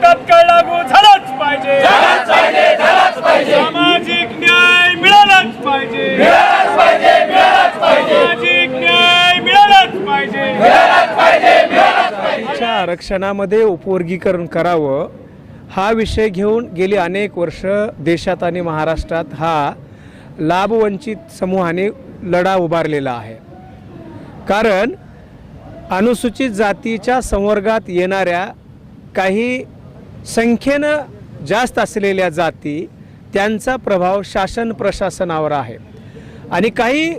तात्काळ लागू झालाच पाहिजे, सामाजिक न्याय मिळालाच पाहिजे, सामाजिक न्याय मिळालाच पाहिजे. आरक्षणामध्ये उपवर्गीकरण करावं हा विषय घेऊन गेली अनेक वर्ष देशात आणि महाराष्ट्रात हा लाभवंचित समूहाने लढा उभारलेला आहे. कारण अनुसूचित जातीच्या संवर्गात येणाऱ्या काही संख्येनं जास्त असलेल्या जाती त्यांचा प्रभाव शासन प्रशासनावर आहे आणि काही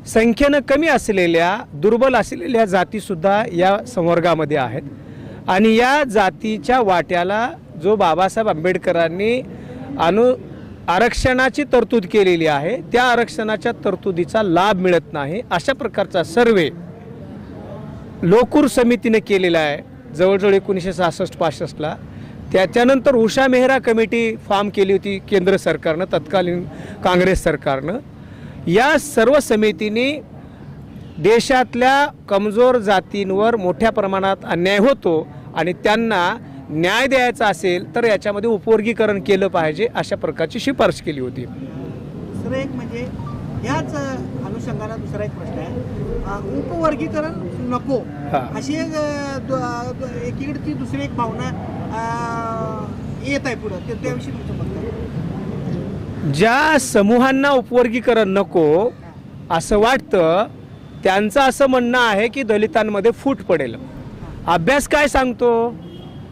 संख्येनं कमी असलेल्या दुर्बल असलेल्या जातीसुद्धा या संवर्गामध्ये आहेत आणि या जातीच्या वाट्याला जो बाबासाहेब आंबेडकरांनी आरक्षणाची तरतूद केलेली आहे त्या आरक्षणाच्या तरतुदीचा लाभ मिळत नाही अशा प्रकारचा सर्वे लोकूर समितीने केलेला आहे जवळजवळ 1966-65ला. त्याच्यानंतर उषा मेहरा कमिटी फॉर्म केली होती केंद्र सरकारनं, तत्कालीन काँग्रेस सरकारनं. या सर्व समितीने देशातल्या कमजोर जातींवर मोठ्या प्रमाणात अन्याय होतो आणि त्यांना न्याय द्यायचा असेल तर याच्यामध्ये उपवर्गीकरण केलं पाहिजे अशा प्रकारची शिफारस केली होती. दुसरं एक म्हणजे याच अनुषंगाने दुसरा एक प्रश्न आहे, उपवर्गीकरण नको अशी एकीकडे ती दुसरी एक भावना येत आहे पुढं, त्याविषयी तुमचं मत आहे? ज्या समूहांना उपवर्गीकरण नको असं वाटतं त्यांचं असं म्हणणं आहे की दलितांमध्ये फूट पडेल. अभ्यास काय सांगतो?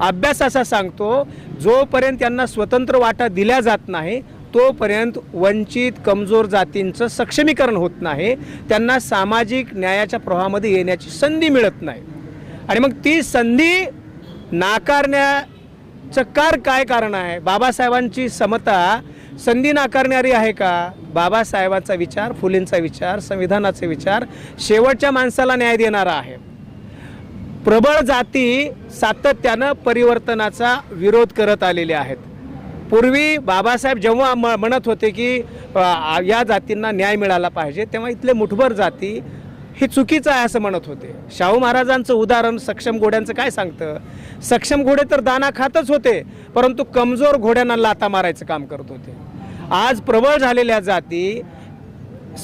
अभ्यास असा सांगतो जोपर्यंत त्यांना स्वतंत्र वाटा दिल्या जात नाही तोपर्यंत वंचित कमजोर जातींचं सक्षमीकरण होत नाही, त्यांना सामाजिक न्यायाच्या प्रवाहामध्ये येण्याची संधी मिळत नाही. आणि मग ती संधी नाकारण्याचं काय कारण आहे? बाबासाहेबांची समता संधी नाकारणारी आहे का? बाबासाहेबांचा विचार, फुलेंचा विचार, संविधानाचे विचार शेवटच्या माणसाला न्याय देणारा आहे. प्रबळ जाती सातत्यानं परिवर्तनाचा विरोध करत आलेले आहेत. पूर्वी बाबासाहेब जेव्हा म्हणत होते की या जातींना न्याय मिळाला पाहिजे तेव्हा इथले मुठभर जाती हे चुकीचं आहे असं म्हणत होते. शाहू महाराजांचं उदाहरण सक्षम घोड्यांचं काय सांगतं? सक्षम घोडे तर दाना खातच होते परंतु कमजोर घोड्यांना लाथा मारायचं काम करत होते. आज प्रबळ झालेल्या जाती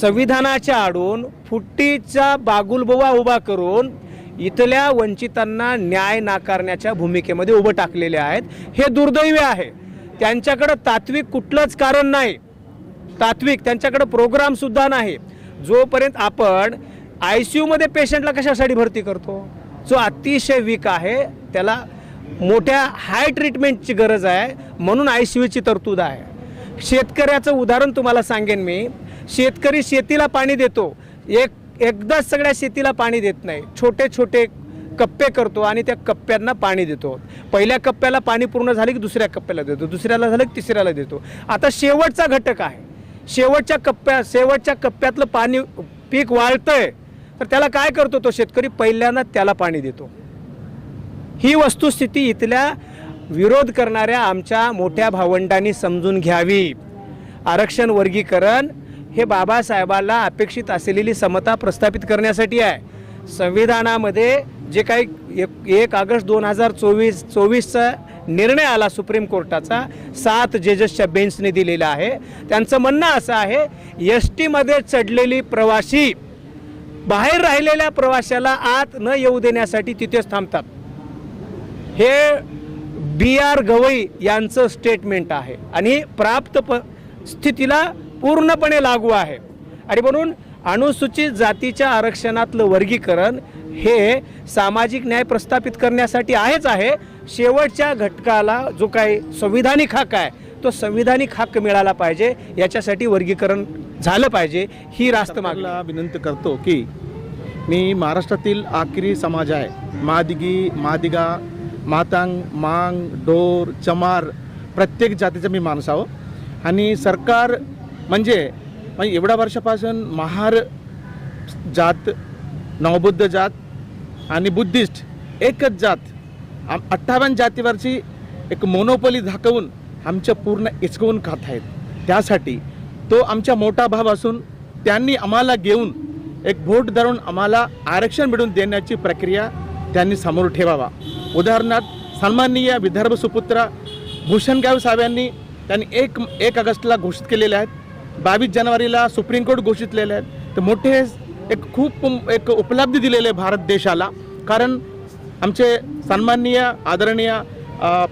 संविधानाच्या आडून फुट्टीचा बागुलबुवा उभा करून इथल्या वंचितांना न्याय नाकारण्याच्या भूमिकेमध्ये उभं टाकलेले आहेत. हे दुर्दैवी आहे. त्यांच्याकडं तात्विक कुठलंच कारण नाही, तात्विक त्यांच्याकडं प्रोग्राम सुद्धा नाही. जोपर्यंत आपण ICU मध्ये पेशंटला कशासाठी भरती करतो? जो अतिशय वीक आहे त्याला मोठ्या हाय ट्रीटमेंटची गरज आहे म्हणून ICUची तरतूद आहे. शेतकऱ्याचं उदाहरण तुम्हाला सांगेन मी. शेतकरी शेतीला पाणी देतो, एकदाच सगळ्या शेतीला पाणी देत नाही, छोटे छोटे कप्पे करतो आणि त्या कप्प्यांना पाणी देतो. पहिल्या कप्प्याला पाणी पूर्ण झाले की दुसऱ्या कप्प्याला देतो, दुसऱ्याला झालं की तिसऱ्याला देतो. आता शेवटचा घटक आहे, शेवटच्या कप्प्यातलं पाणी पीक वाळतंय तर त्याला काय करतो तो शेतकरी? पहिल्यांदा त्याला पाणी देतो. ही वस्तुस्थिती इथल्या विरोध करणाऱ्या आमच्या मोठ्या भावंडांनी समजून घ्यावी. आरक्षण वर्गीकरण हे बाबासाहेबांना अपेक्षित असलेली समता प्रस्थापित करण्यासाठी आहे. संविधानामध्ये जे काही 1 ऑगस्ट 2024चा निर्णय आला सुप्रीम कोर्टाचा 7 जजेसच्या बेंचने दिलेला आहे. त्यांचं म्हणणं असं आहे ST मध्ये चढलेली प्रवासी बाहेर राहिलेल्या प्रवाशाला आत न येऊ देण्यासाठी तिथेच थांबतात. हे BR गवई यांचं स्टेटमेंट आहे आणि प्राप्त स्थितीला पूर्णपणे लागू आहे. आणि म्हणून अनुसूचित जातीच्या आरक्षणातलं वर्गीकरण हे सामाजिक न्याय प्रस्थापित करण्यासाठी आहे. शेवटच्या घटकाला जो काही संविधानिक हक्क आहे तो संविधानिक हक्क मिळाला पाहिजे, याच्यासाठी वर्गीकरण झालं पाहिजे ही रास्त मागला. विनंती करतो की मी महाराष्ट्रातील आखरी समाज आहे, मादिगी, मादिगा, मातांग, मांग, डोर, चमार, प्रत्येक जातीचा मी माणूस आहो. आणि सरकार म्हणजे एवढ्या वर्षापासून महार जात, नवबुद्ध जात आणि बुद्धिस्ट एकच जात 58 जातीवरची एक मोनोपोली दाखवून आमच्या पूर्ण हिसकवून खात आहेत. त्यासाठी तो आमचा मोठा भाव असून त्यांनी आम्हाला घेऊन एक व्होट धरून आम्हाला आरक्षण मिळवून देण्याची प्रक्रिया त्यांनी समोर ठेवावा. उदाहरणार्थ सन्माननीय विदर्भ सुपुत्र भूषण गाव साहेबांनी त्यांनी एक ऑगस्टला घोषित केलेले आहेत, 22 जानेवारीला सुप्रीम कोर्ट घोषित केलेले आहेत. तर मोठे खूप उपलब्धी दिलेले आहे भारत देशाला. कारण आमचे सन्माननीय आदरणीय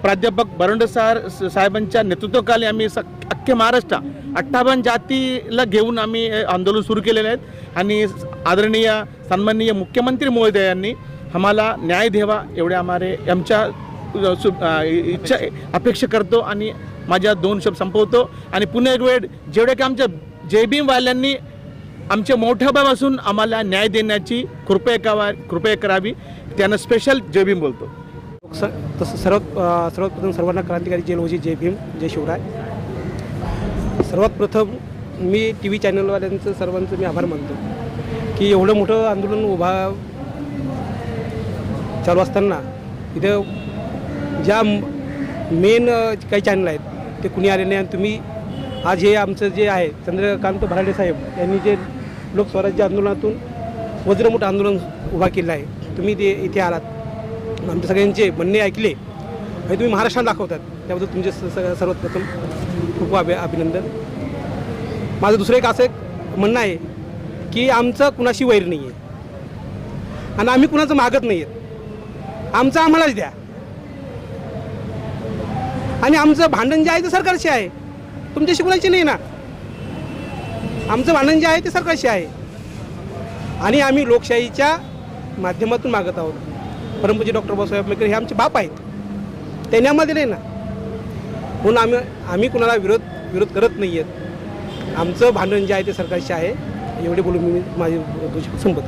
प्राध्यापक बरंडे साहेबांच्या नेतृत्वाखाली आम्ही अख्खे महाराष्ट्र 58 जातीला घेऊन आम्ही आंदोलन सुरू केलेले आहेत. आणि आदरणीय सन्माननीय मुख्यमंत्री महोदयांनी आम्हाला न्याय द्यावा एवढे आमच्या इच्छा अपेक्षा करतो. आणि माझ्या 2 शब्द संपवतो. आणि पुन्हा एक वेळ जेवढे की आमच्या जय भीम वाल्यांनी आमच्या मोठ्यापासून आम्हाला न्याय देण्याची कृपया करावी, त्यांना स्पेशल जय भीम बोलतो. तसं सर्वप्रथम सर्वांना क्रांतिकारी जय लोजी, जय भीम, जय शिवराय. सर्वात प्रथम मी टी व्ही चॅनलवाल्यांचं सर्वांचं मी आभार मानतो की एवढं मोठं आंदोलन चालू असताना इथं ज्या मेन काही चॅनल आहेत ते कुणी आले नाही. आणि तुम्ही आज हे आमचं जे आहे चंद्रकांत भराडे साहेब यांनी जे लोकस्वराज्य आंदोलनातून वज्रमूठ आंदोलन उभा केलं आहे, तुम्ही ते इथे आलात, आमच्या सगळ्यांचे म्हणणे ऐकले आणि तुम्ही महाराष्ट्रात दाखवतात, त्याबद्दल तुमचे सर्वात प्रथम खूप अभिनंदन. माझं दुसरं एक असं एक म्हणणं आहे की आमचं कुणाशी वैर नाही आहे आणि आम्ही कुणाचं मागत नाही आहेत, आमचं आम्हालाच द्या. आणि आमचं भांडण जे आहे ते सरकारशी आहे, तुमच्याशी कुणाची नाही ना. आमचं भांडण जे आहे ते सरकारशी आहे आणि आम्ही लोकशाहीच्या माध्यमातून मागत आहोत. परमपूज्य डॉक्टर बाबासाहेब आंबेडकर हे आमचे बाप आहेत, त्यांनी आम्हाला दिले ना. म्हणून आम्ही कुणाला विरोध करत नाही आहेत. आमचं भांडण जे आहे ते सरकारशी आहे. एवढे बोलून मी माझी संपत.